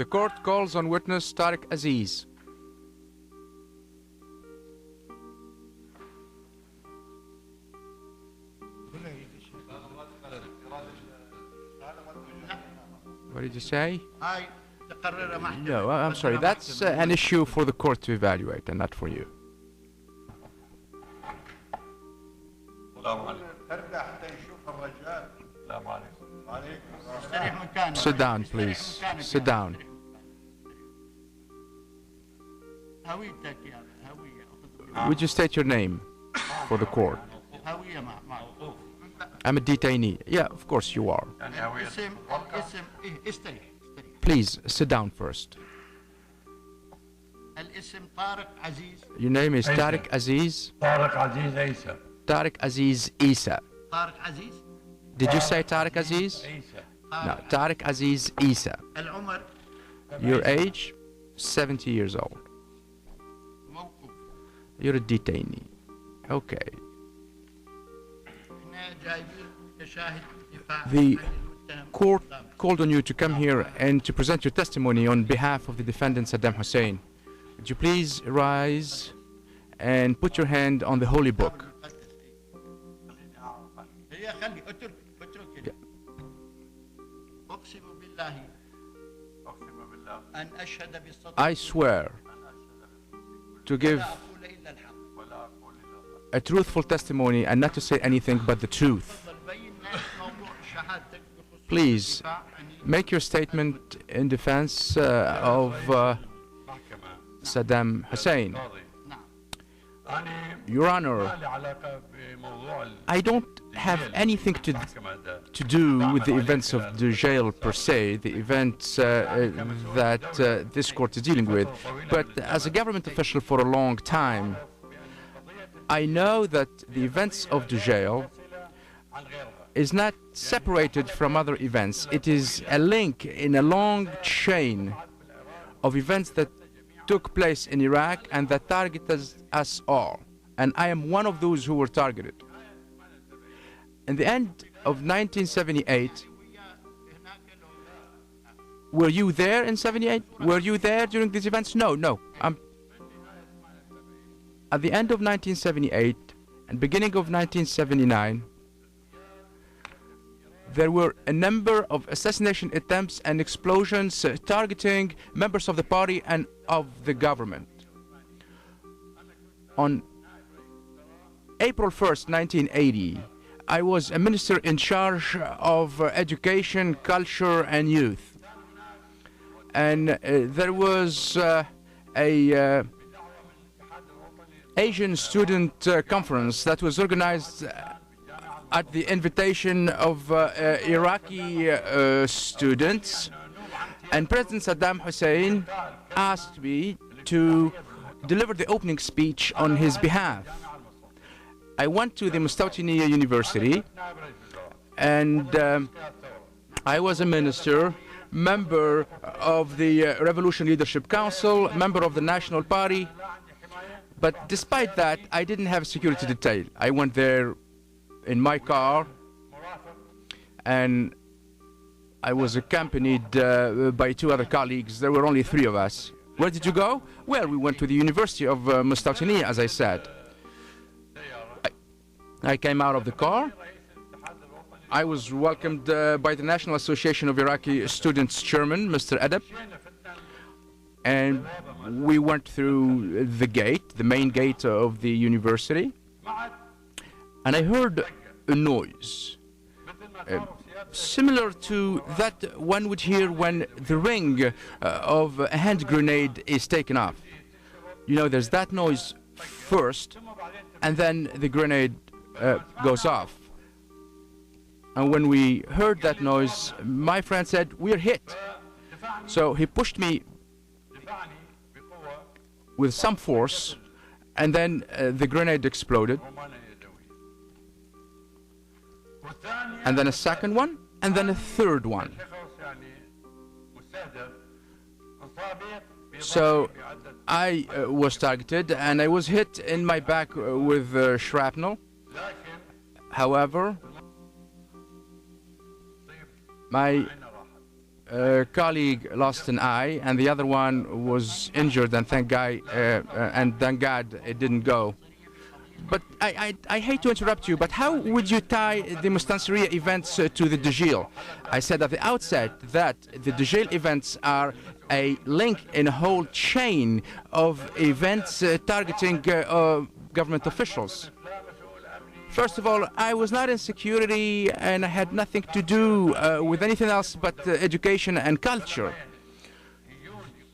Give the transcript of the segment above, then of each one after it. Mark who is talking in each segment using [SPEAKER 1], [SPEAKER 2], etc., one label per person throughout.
[SPEAKER 1] The court calls on witness Tariq Aziz. What did you say? No, I'm sorry. That's an issue for the court to evaluate and not for you. Sit down, please. Sit down. Would you state your name for the court? I'm a detainee. Yeah, of course you are. Please, sit down first. Your name is Tariq Aziz? Tariq Aziz Isa. Did you say Tariq Aziz? No, Tariq Aziz Isa. Your age? 70 years old. You're a detainee. Okay. The court called on you to come here and to present your testimony on behalf of the defendant Saddam Hussein. Would you please rise and put your hand on the holy book? I swear to give a truthful testimony and not to say anything but the truth. Please make your statement in defense of Saddam Hussein. Your Honor, I don't have anything to do with the events of Dujail per se, the events that this court is dealing with. But as a government official for a long time, I know that the events of Dujail is not separated from other events. It is a link in a long chain of events that took place in Iraq and that targeted us all. And I am one of those who were targeted. In the end of 1978, were you there in 78? Were you there during these events? No. At the end of 1978 and beginning of 1979, there were a number of assassination attempts and explosions targeting members of the party and of the government. On April 1st, 1980, I was a minister in charge of education, culture, and youth. And there was a Asian student conference that was organized at the invitation of Iraqi students, and President Saddam Hussein asked me to deliver the opening speech on his behalf. I went to the Mustawtiniya University, and I was a minister, member of the Revolution Leadership Council, member of the National Party, but despite that, I didn't have security detail. I went there in my car, and I was accompanied by two other colleagues. There were only three of us. Where did you go? Well, we went to the University of Mustawtiniya, as I said. I came out of the car. I was welcomed by the National Association of Iraqi Students Chairman, Mr. Adab, and we went through the gate, the main gate of the university, and I heard a noise similar to that one would hear when the ring of a hand grenade is taken off. You know, there's that noise first, and then the grenade goes off. And when we heard that noise, my friend said, "We're hit." So he pushed me with some force, and then the grenade exploded. And then a second one, and then a third one. So I was targeted, and I was hit in my back with shrapnel. However, my colleague lost an eye, and the other one was injured, and thank God it didn't go. But I hate to interrupt you, but how would you tie the Mustansiriya events to the Dujail? I said at the outset that the Dujail events are a link in a whole chain of events targeting government officials. First of all, I was not in security, and I had nothing to do with anything else but education and culture.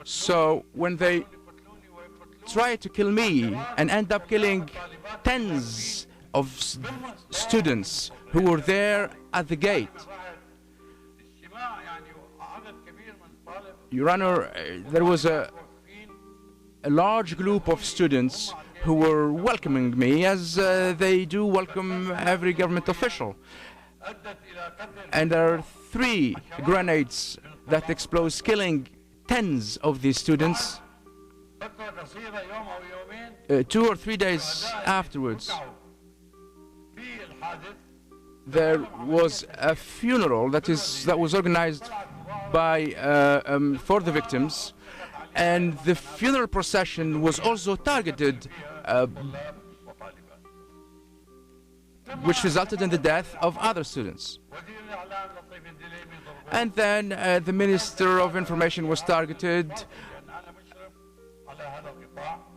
[SPEAKER 1] So when they try to kill me and end up killing tens of students who were there at the gate, Your Honor, there was a large group of students who were welcoming me as they do welcome every government official. And there are 3 grenades that explode, killing tens of these students 2 or 3 days afterwards. There was a funeral that was organized by for the victims, and the funeral procession was also targeted, which resulted in the death of other students. And then the Minister of Information was targeted,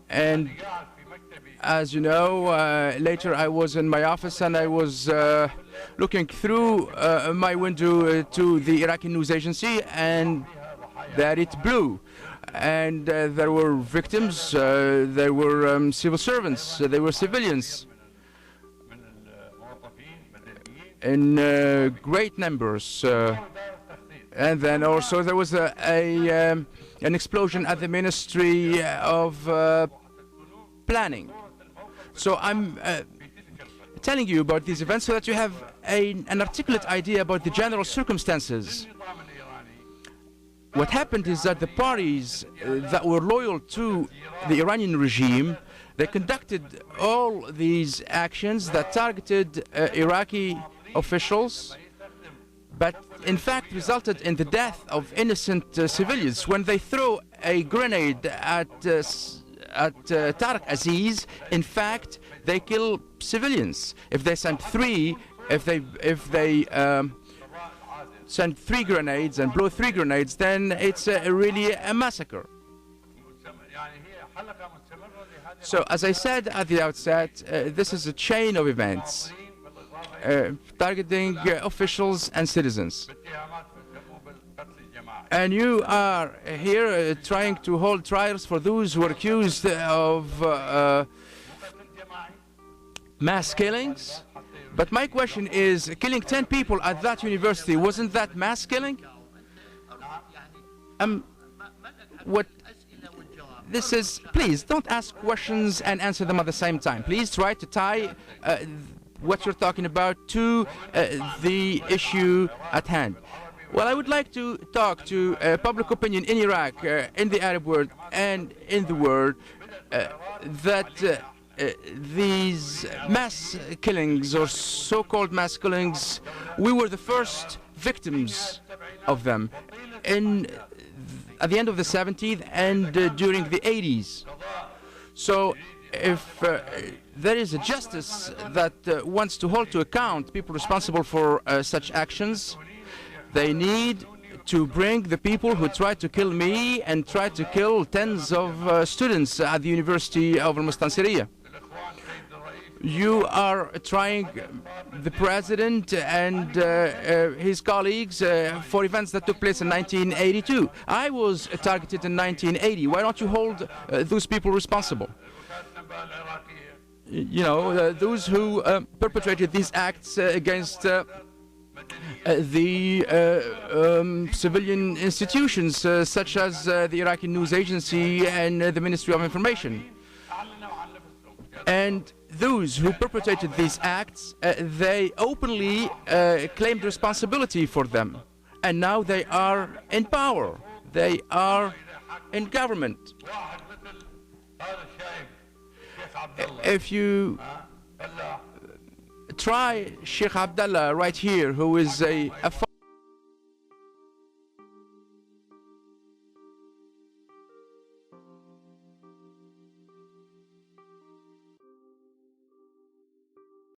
[SPEAKER 1] and as you know, later I was in my office and I was looking through my window to the Iraqi news agency, and there it blew. And there were victims, there were civil servants, there were civilians in great numbers. And then also there was an explosion at the Ministry of Planning. So I'm telling you about these events so that you have an articulate idea about the general circumstances. What happened is that the parties that were loyal to the Iranian regime, they conducted all these actions that targeted Iraqi officials, but in fact resulted in the death of innocent civilians. When they throw a grenade at Tariq Aziz, in fact, they kill civilians. If they send 3, if they send 3 grenades and blow 3 grenades, then it's really a massacre. So, as I said at the outset, this is a chain of events targeting officials and citizens. And you are here trying to hold trials for those who are accused of mass killings. But my question is, killing 10 people at that university, wasn't that mass killing? What this is, please don't ask questions and answer them at the same time. Please try to tie what you're talking about to the issue at hand. Well, I would like to talk to public opinion in Iraq, in the Arab world, and in the world that these mass killings, or so-called mass killings, we were the first victims of them at the end of the 70s and during the 80s. So if there is a justice that wants to hold to account people responsible for such actions, they need to bring the people who tried to kill me and tried to kill tens of students at the University of Al-Mustansiriya. You are trying the president and his colleagues for events that took place in 1982. I was targeted in 1980. Why don't you hold those people responsible? You know, those who perpetrated these acts against the civilian institutions such as the Iraqi news agency and the Ministry of Information. And those who perpetrated these acts, they openly claimed responsibility for them. And now they are in power. They are in government. If you try Sheikh Abdullah right here, who is a